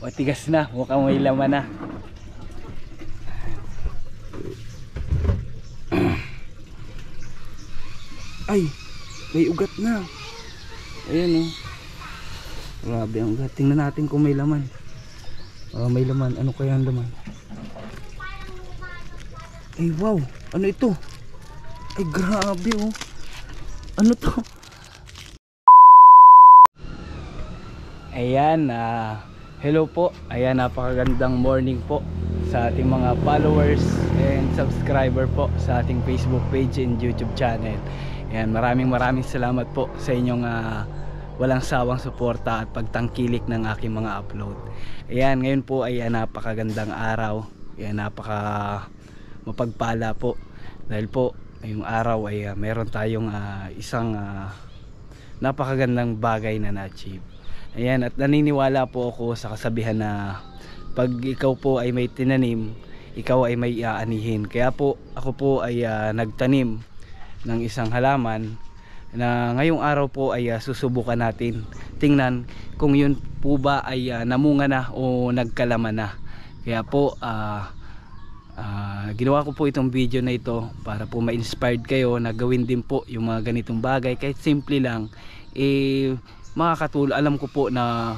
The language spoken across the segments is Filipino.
Matigas na, mukhang may laman na. Ay, may ugat na. Ayan, oh. Grabe ang ugat. Tingnan natin kung may laman. May laman. Ano kaya ang laman? Ay, wow. Ano ito? Ay, grabe, oh. Ano to? Ayan, hello po. Ayan, napakagandang morning po sa ating mga followers and subscriber po sa ating Facebook page and YouTube channel. Ayan, maraming salamat po sa inyong walang sawang suporta at pagtangkilik ng aking mga upload. Ayan, ngayon po ay napakagandang araw. Ayan, napaka mapagpala po dahil po ngayong araw ay meron tayong isang napakagandang bagay na na-achieve. Ayan, at naniniwala po ako sa kasabihan na pag ikaw po ay may tinanim, ikaw ay may aanihin. Kaya po ako po ay nagtanim ng isang halaman na ngayong araw po ay susubukan natin. Tingnan kung yun po ba ay namunga na o nagkalaman na. Kaya po ginawa ko po itong video na ito para po ma-inspired kayo na gawin din po yung mga ganitong bagay. Kahit simple lang, makakatulong. Alam ko po na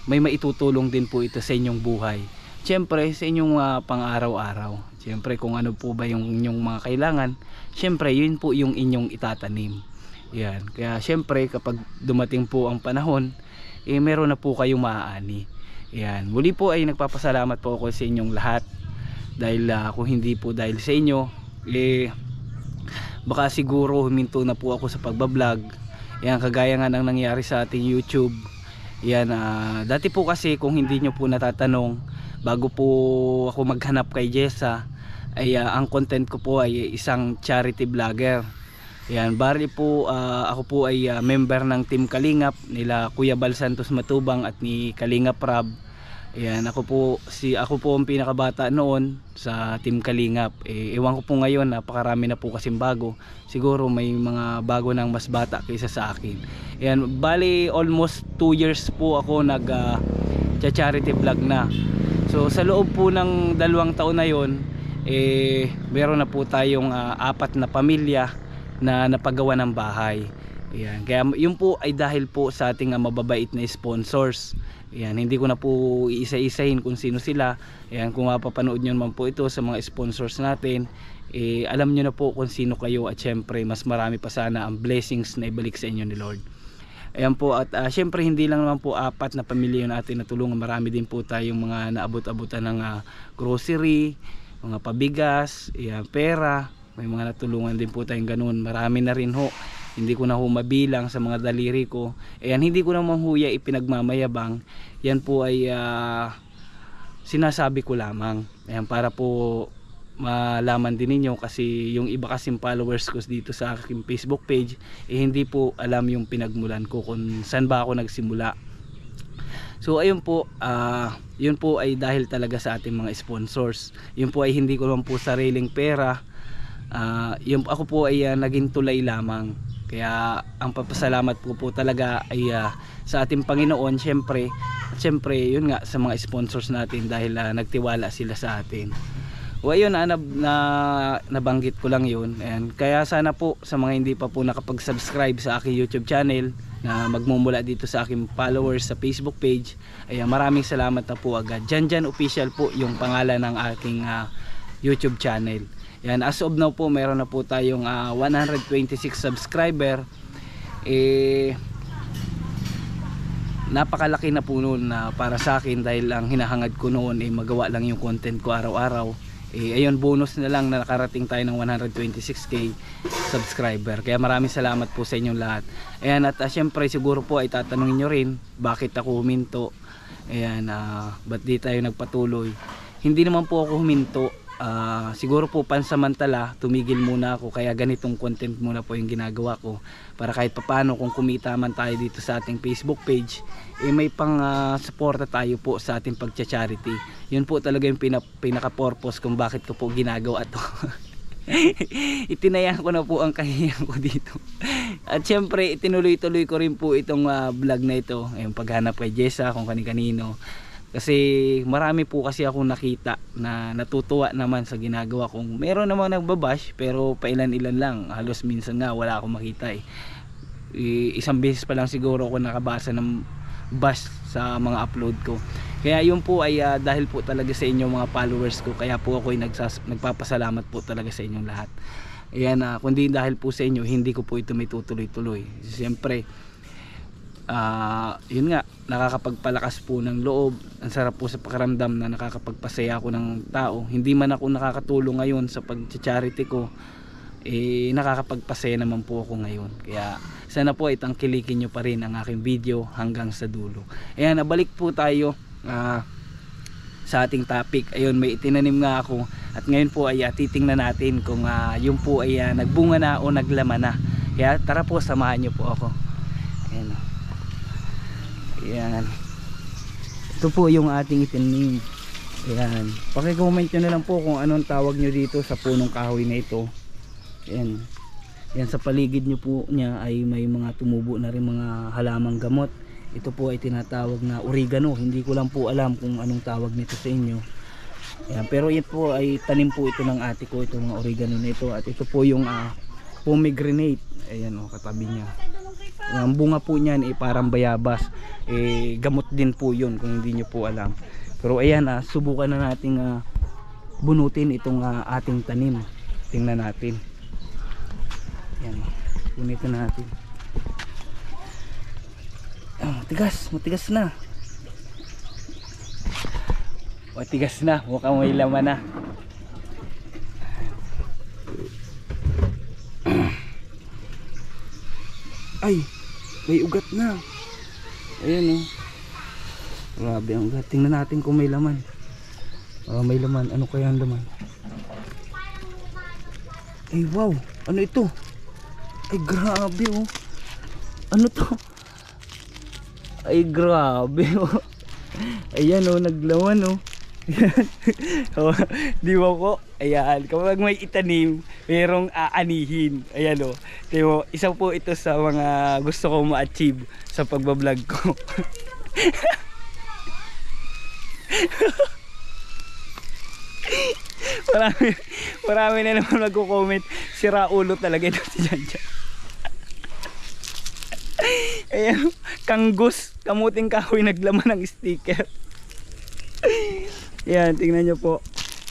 may maitutulong din po ito sa inyong buhay. Siyempre sa inyong pang-araw-araw. Siyempre kung ano po ba yung inyong mga kailangan, siyempre yun po yung inyong itatanim. Yan. Kaya siyempre kapag dumating po ang panahon, meron na po kayong maaani. Yan. Muli po ay nagpapasalamat po ako sa inyong lahat. Dahil kung hindi po dahil sa inyo, baka siguro huminto na po ako sa pagbablog. Yan, kagaya nga ng nangyari sa ating YouTube. Yan, dati po kasi kung hindi nyo po natatanong, bago po ako maghanap kay Jessa, ay ang content ko po ay isang charity vlogger. Yan, bali po ako po ay member ng Team Kalingap nila Kuya Bal Santos Matubang at ni Kalingap Rab. Yan, ako po ang pinakabata noon sa Team Kalingap. Ewan ko po ngayon, napakarami na po kasing bago. Siguro may mga bago nang mas bata kaysa sa akin. Yan, bali almost 2 years po ako charity vlog na. So sa loob po ng 2 taon na yon, meron na po tayong 4 na pamilya na napagawa ng bahay. Yan, kaya yun po ay dahil po sa ating mababait na sponsors. Yan, hindi ko na po iisa-isahin kung sino sila. Yan, kung mapapanood nyo naman po ito sa mga sponsors natin, alam nyo na po kung sino kayo. At syempre mas marami pa sana ang blessings na ibalik sa inyo ni Lord. Ayan po, at syempre hindi lang naman po 4 na pamilya natin natulungan. Marami din po tayong mga naabot-abutan ng grocery, mga pabigas, pera. May mga natulungan din po tayong ganun. Marami na rin ho. Hindi ko na ho mabilang sa mga daliri ko. Ayan, hindi ko naman huya ipinagmamayabang. Yan po ay sinasabi ko lamang. Ayan, para po malaman din ninyo, kasi yung iba kasing followers ko dito sa aking Facebook page, hindi po alam yung pinagmulan ko kung saan ba ako nagsimula. So ayun po, yun po ay dahil talaga sa ating mga sponsors. Yun po ay hindi ko naman po sariling pera. Yung ako po ay naging tulay lamang. Kaya ang papasalamat po talaga ay sa ating Panginoon, syempre. At syempre yun nga sa mga sponsors natin dahil nagtiwala sila sa atin. O ayun, nabanggit ko lang yun. Ayan. Kaya sana po sa mga hindi pa po nakapag-subscribe sa aking YouTube channel, na magmumula dito sa aking followers sa Facebook page, ay maraming salamat na po agad. Janjan Official po yung pangalan ng aking YouTube channel. Yan, as of now po meron na po tayong 126 subscriber. Napakalaki na po noon para sa akin, dahil ang hinahangad ko noon magawa lang yung content ko araw-araw. Ayun, bonus na lang na nakarating tayo ng 126k subscriber. Kaya maraming salamat po sa inyong lahat. Ayan, at syempre siguro po ay tatanungin nyo rin bakit ako huminto. Ayan, ba't di tayo nagpatuloy? Hindi naman po ako huminto. Siguro po pansamantala tumigil muna ako, kaya ganitong content muna po yung ginagawa ko, para kahit papano kung kumita man tayo dito sa ating Facebook page, may pang suporta tayo po sa ating pagcha-charity. Yun po talaga yung pinaka purpose kung bakit ko po ginagawa to. Itinayan ko na po ang kahiyan ko dito. At syempre itinuloy-tuloy ko rin po itong vlog na ito, yung paghanap kay Jessa kung kani-kanino. Kasi marami po kasi akong nakita na natutuwa naman sa ginagawa kong. Meron namang nagbabash pero pailan-ilan lang. Halos minsan nga wala akong makita eh. Isang beses pa lang siguro ako nakabasa ng bash sa mga upload ko. Kaya yun po ay dahil po talaga sa inyong mga followers ko. Kaya po ako ay nagpapasalamat po talaga sa inyong lahat. Ayan, kundi dahil po sa inyo hindi ko po ito may tutuloy-tuloy. Siyempre yun nga, nakakapagpalakas po ng loob. Ang sarap po sa pakiramdam na nakakapagpasaya ako ng tao. Hindi man ako nakakatulong ngayon sa pag-charity ko, nakakapagpasaya naman po ako ngayon. Kaya sana po ay tangkilikin nyo pa rin ang aking video hanggang sa dulo. Ayan, nabalik po tayo sa ating topic. Ayun, may itinanim nga ako at ngayon po ay titingnan natin kung yun po ay nagbunga na o naglaman na. Kaya tara po, samahan nyo po ako. Ayan. Ayan. Ito po yung ating itinanim. Ayan. Paki-comment nyo na lang po kung anong tawag nyo dito sa punong kahoy na ito. Ayan. Yan, sa paligid nyo po niya ay may mga tumubo na rin mga halamang gamot. Ito po ay tinatawag na oregano. Hindi ko lang po alam kung anong tawag nito sa inyo. Ayan. Pero ito po ay tanim po ito ng ate ko, itong mga oregano na ito. At ito po yung pomegranate. Ayan o, katabi niya. Ang bunga po niyan ay parang bayabas. Gamot din po yun kung hindi nyo po alam. Pero ayan, subukan na nating bunutin itong ating tanim. Tingnan natin. Ayan, bunutin natin. Matigas na. Matigas na, mukhang may laman na. Ay, may ugat na. Ayan o. Grabe ang ugat. Tingnan natin kung may laman. May laman. Ano kaya ang laman? Ay wow. Ano ito? Ay grabe oh. Ano to? Ay grabe oh. Ayan oh, naglaman oh. Di ba po? Ayan, kapag may itanim, merong aanihin. Ayan o. Diba, isa po ito sa mga gusto kong ma-achieve sa pagbablog ko. marami na naman nagko-comment. Sira ulo talaga ito si Janjan. Ayan, kanggus, kamuting kahoy naglaman ng sticker. Yan, tingnan nyo po.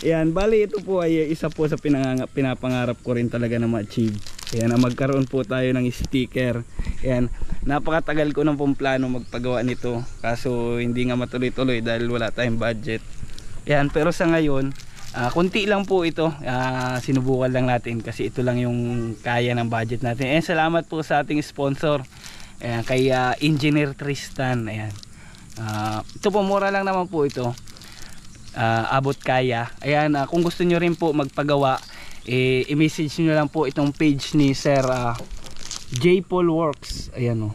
Yan, bali ito po ay isa po sa pinapangarap ko rin talaga na ma-achieve. Yan, na magkaroon po tayo ng sticker. Yan, napakatagal ko ng pong plano magpagawa nito. Kaso hindi nga matuloy-tuloy dahil wala tayong budget. Yan, pero sa ngayon, kunti lang po ito. Sinubukan lang natin kasi ito lang yung kaya ng budget natin. Ayan, salamat po sa ating sponsor. Ayan, kay Engineer Tristan. Ayan. Ito po, mura lang naman po ito. Abot kaya. Ayan, kung gusto nyo rin po magpagawa, i-message nyo lang po itong page ni Sir J. Paul Works. Ayan o.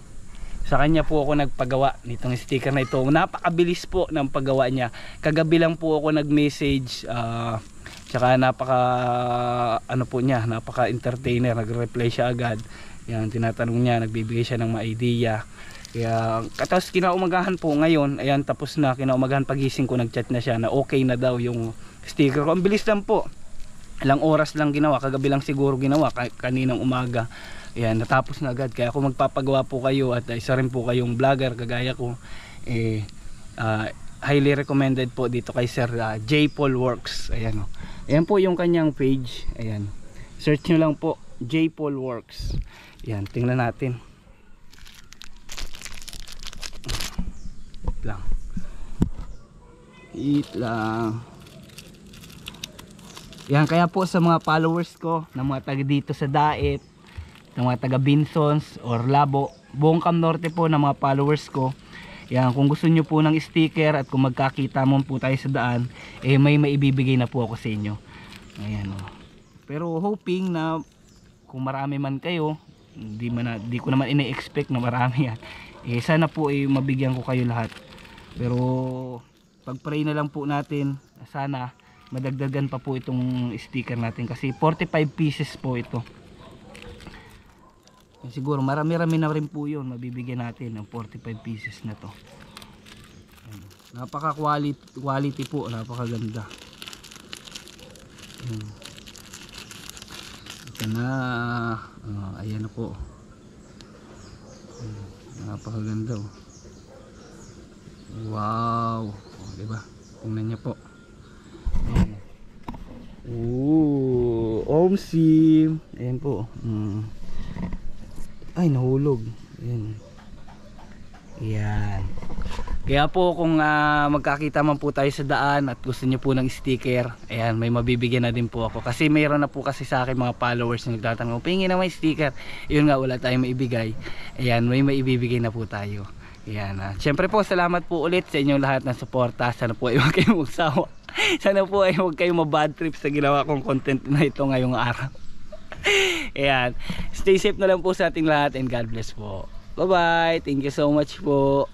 Sa kanya po ako nagpagawa nitong sticker na ito. Napakabilis po ng paggawa niya. Kagabi lang po ako nag-message. Tsaka napaka entertainer. Nag-reply siya agad. Yan, tinatanong niya, nagbibigay siya ng mga idea. Kaya tapos kinaumagahan po ngayon, ayan, tapos na kinaumagahan, pagising ko nagchat na siya na okay na daw yung sticker ko. Ang bilis lang po, ilang oras lang ginawa, kagabi lang siguro ginawa, kaninang umaga. Ayan, natapos na agad. Kaya kung magpapagawa po kayo at isa rin po kayong vlogger kagaya ko, highly recommended po dito kay Sir J. Paul Works. Ayan o. Ayan po yung kanyang page. Ayan, search nyo lang po J. Paul Works. Ayan, tingnan natin. Eat lang. Yan, kaya po sa mga followers ko na mga taga dito sa Daet, ng mga taga Binsons or Labo, buong Cam Norte po na mga followers ko, yan, kung gusto nyo po ng sticker at kung magkakita mo po tayo sa daan, may maibibigay na po ako sa inyo. Ayan o. Pero hoping na kung marami man kayo, di ko naman ina-expect na marami yan, sana po mabigyan ko kayo lahat. Pero pag-pray na lang po natin, sana madagdagan pa po itong sticker natin kasi 45 pieces po ito. Siguro marami-rami na rin po yun, mabibigyan natin ng 45 pieces na to. Ayan. Napaka quality po, napakaganda. Ito na. Ayan na po. Napakaganda oh. Wow, diba? Tingnan niyo po. Omsim. Ayan po. Ay, nahulog. Ayan. Ayan. Kaya po kung magkakita man po tayo sa daan at gusto niyo po ng sticker, ayan, may mabibigyan na din po ako. Kasi mayroon na po kasi sa akin mga followers na nagtatanong, pingin na may sticker. Yun nga, wala tayong maibigay. Ayan, may maibibigay na po tayo. Ayan. Siyempre po, salamat po ulit sa inyong lahat ng suporta. Sana po ay huwag kayong magsawa. Sana po ay huwag kayong mabad trip sa ginawa kong content na ito ngayong araw. Ayan. Stay safe na lang po sa ating lahat and God bless po. Bye bye. Thank you so much po.